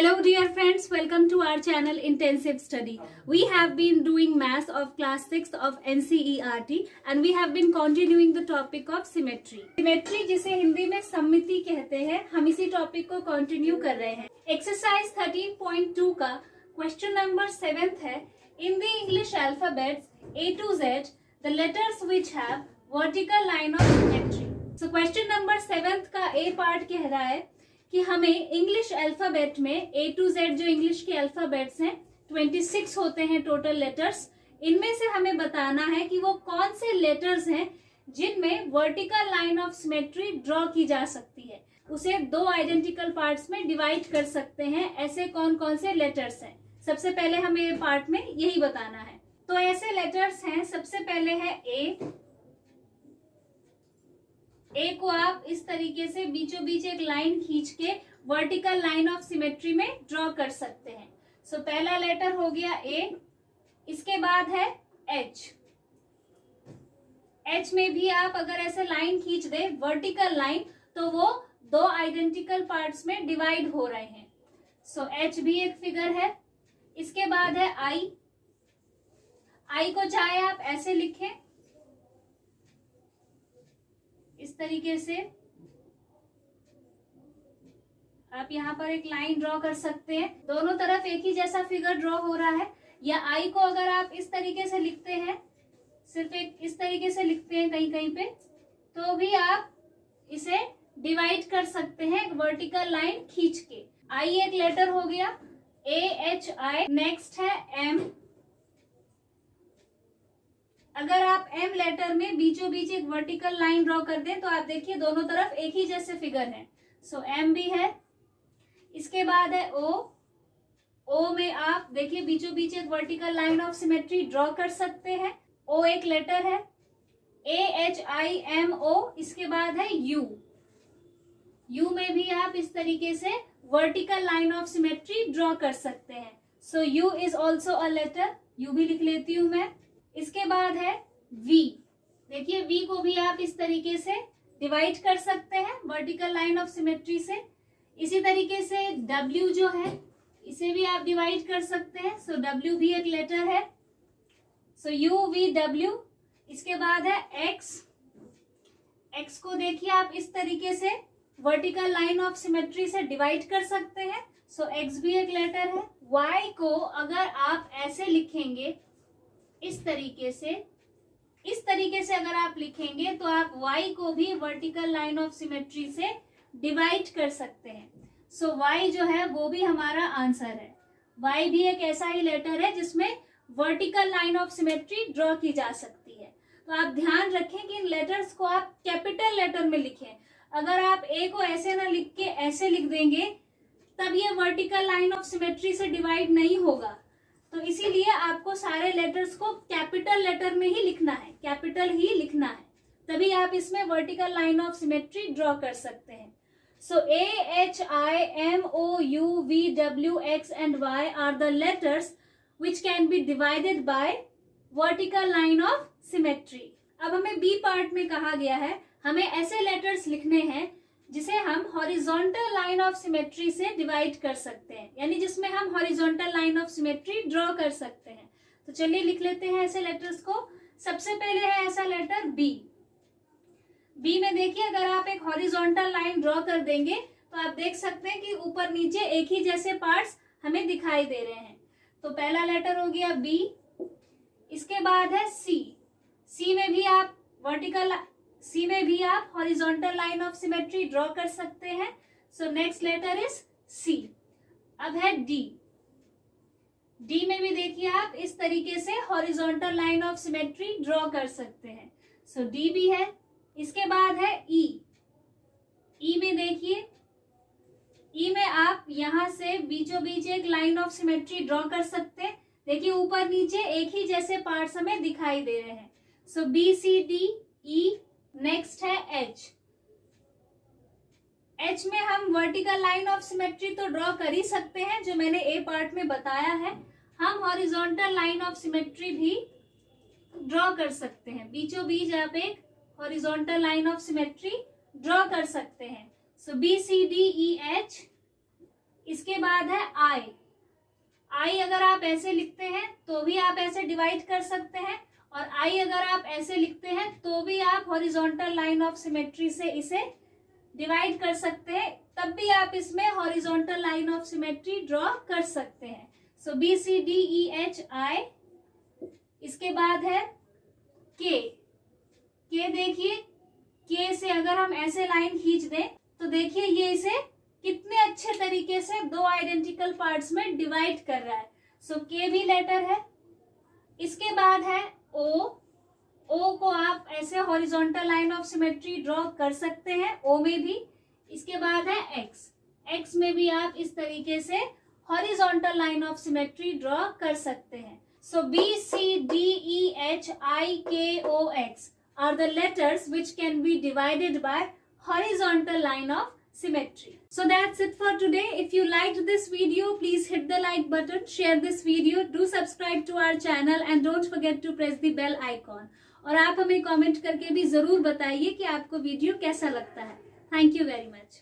Hello dear friends, welcome to our channel Intensive Study. We have been doing maths of class 6th of NCERT and we have been continuing the topic of symmetry. Symmetry जिसे हिंदी में सममिति कहते हैं, हम इसी topic को continue कर रहे हैं. एक्सरसाइज 13.2 का क्वेश्चन नंबर 7 है. In the English alphabets A to Z, the letters which have vertical line of symmetry. So question number 7 का A पार्ट कह रहा है कि हमें इंग्लिश अल्फाबेट में A to Z जो इंग्लिश के अल्फाबेट्स हैं 26 होते हैं टोटल लेटर्स. इनमें से हमें बताना है कि वो कौन से लेटर्स हैं जिनमें vertical line of symmetry draw की जा सकती है. उसे दो आइडेंटिकल पार्ट्स में डिवाइड कर सकते हैं. ऐसे कौन कौन से लेटर्स हैं, सबसे पहले हमें ये पार्ट में यही बताना है. तो ऐसे लेटर्स हैं, सबसे पहले है ए को आप इस तरीके से बीचों बीच एक लाइन खींच के वर्टिकल लाइन ऑफ सिमेट्री में ड्रॉ कर सकते हैं. सो पहला लेटर हो गया ए. इसके बाद है एच. एच में भी आप अगर ऐसे लाइन खींच दे वर्टिकल लाइन तो वो दो आइडेंटिकल पार्ट्स में डिवाइड हो रहे हैं. सो एच भी एक फिगर है. इसके बाद है आई. आई को चाहे आप ऐसे लिखें इस तरीके से, आप यहाँ पर एक लाइन ड्रॉ कर सकते हैं. दोनों तरफ एक ही जैसा फिगर ड्रॉ हो रहा है. या आई को अगर आप इस तरीके से लिखते हैं, सिर्फ एक इस तरीके से लिखते हैं कहीं कहीं पे, तो भी आप इसे डिवाइड कर सकते हैं एक वर्टिकल लाइन खींच के. आई एक लेटर हो गया, AHI. नेक्स्ट है एम. अगर आप एम लेटर में बीचों बीच एक वर्टिकल लाइन ड्रॉ कर दें तो आप देखिए दोनों तरफ एक ही जैसे फिगर है. सो एम भी है. इसके बाद है ओ. ओ में आप देखिए बीचों बीच एक vertical line of symmetry draw कर सकते हैं. ओ एक लेटर है, AHIMO. इसके बाद है यू. यू में भी आप इस तरीके से vertical line of symmetry draw कर सकते हैं. So U is also a letter. U भी लिख लेती हूं मैं. इसके बाद है V. देखिए V को भी आप इस तरीके से डिवाइड कर सकते हैं वर्टिकल लाइन ऑफ सिमेट्री से. इसी तरीके से W जो है इसे भी आप डिवाइड कर सकते हैं. सो W भी एक लेटर है. सो UVW. इसके बाद है X. X को देखिए आप इस तरीके से वर्टिकल लाइन ऑफ सिमेट्री से डिवाइड कर सकते हैं. सो X भी एक लेटर है. Y को अगर आप ऐसे लिखेंगे इस तरीके से अगर आप लिखेंगे तो आप y को भी वर्टिकल लाइन ऑफ सिमेट्री से डिवाइड कर सकते हैं. सो y जो है वो भी हमारा आंसर है. y भी एक ऐसा ही लेटर है जिसमें vertical line of symmetry draw की जा सकती है. तो आप ध्यान रखें कि इन लेटर्स को आप कैपिटल लेटर में लिखें. अगर आप a को ऐसे ना लिख के ऐसे लिख देंगे तब ये वर्टिकल लाइन ऑफ सिमेट्री से डिवाइड नहीं होगा. तो इसीलिए आपको सारे लेटर्स को कैपिटल लेटर में ही लिखना है, कैपिटल ही लिखना है, तभी आप इसमें vertical line of symmetry draw कर सकते हैं. So AHIMOUVWX and Y are the letters which can be divided by vertical line of symmetry. अब हमें बी पार्ट में कहा गया है हमें ऐसे लेटर्स लिखने हैं जिसे हम हॉरिजॉन्टल लाइन ऑफ सिमेट्री से डिवाइड कर सकते हैं, यानी जिसमें हम horizontal line of symmetry draw कर सकते हैं. तो चलिए लिख लेते हैं ऐसे लेटर्स को. सबसे पहले है ऐसा लेटर बी. बी में देखिए अगर आप एक हॉरिजॉन्टल लाइन ड्रॉ कर देंगे तो आप देख सकते हैं कि ऊपर नीचे एक ही जैसे पार्ट्स हमें दिखाई दे रहे हैं. तो पहला लेटर हो गया बी. इसके बाद है सी. सी में भी आप horizontal line of symmetry draw कर सकते हैं. So next letter is C. अब है डी. डी में भी देखिए आप इस तरीके से horizontal line of symmetry draw कर सकते हैं. सो डी भी है. इसके बाद है ई. ई में देखिए, ई में आप यहां से बीचों बीच एक लाइन ऑफ सिमेट्री ड्रॉ कर सकते हैं. देखिए ऊपर नीचे एक ही जैसे पार्ट्स हमें दिखाई दे रहे हैं. So B C D E. Next है एच. एच में हम वर्टिकल लाइन ऑफ सिमेट्री तो ड्रॉ कर ही सकते हैं जो मैंने ए पार्ट में बताया है. हम हॉरिजॉन्टल लाइन ऑफ सिमेट्री भी ड्रॉ कर सकते हैं. बीचों बीच आप एक horizontal line of symmetry draw कर सकते हैं. So B C D E H. इसके बाद है आई। आई अगर आप ऐसे लिखते हैं तो भी आप ऐसे डिवाइड कर सकते हैं, और आई अगर आप ऐसे लिखते हैं तो भी आप हॉरिजॉन्टल लाइन ऑफ सिमेट्री से इसे डिवाइड कर सकते हैं, तब भी आप इसमें horizontal line of symmetry draw कर सकते हैं। So B C D E H I. इसके बाद है के। के देखिए, के से अगर हम ऐसे लाइन खींच दें तो देखिए ये इसे कितने अच्छे तरीके से दो आइडेंटिकल पार्ट्स में डिवाइड कर रहा है। सो के भी लेटर है। इसके बाद है ओ। ओ को आप ऐसे horizontal line of symmetry draw कर सकते हैं, ओ में भी। इसके बाद है एक्स। एक्स में भी आप इस तरीके से horizontal line of symmetry draw कर सकते हैं। So B C D E H I K O X are the letters which can be divided by horizontal line of symmetry. So that's it for today. If you liked this video, please hit the like button, share this video, do subscribe to our channel and don't forget to press the bell icon. और आप हमें comment करके भी जरूर बताइए कि आपको video कैसा लगता है। Thank you very much.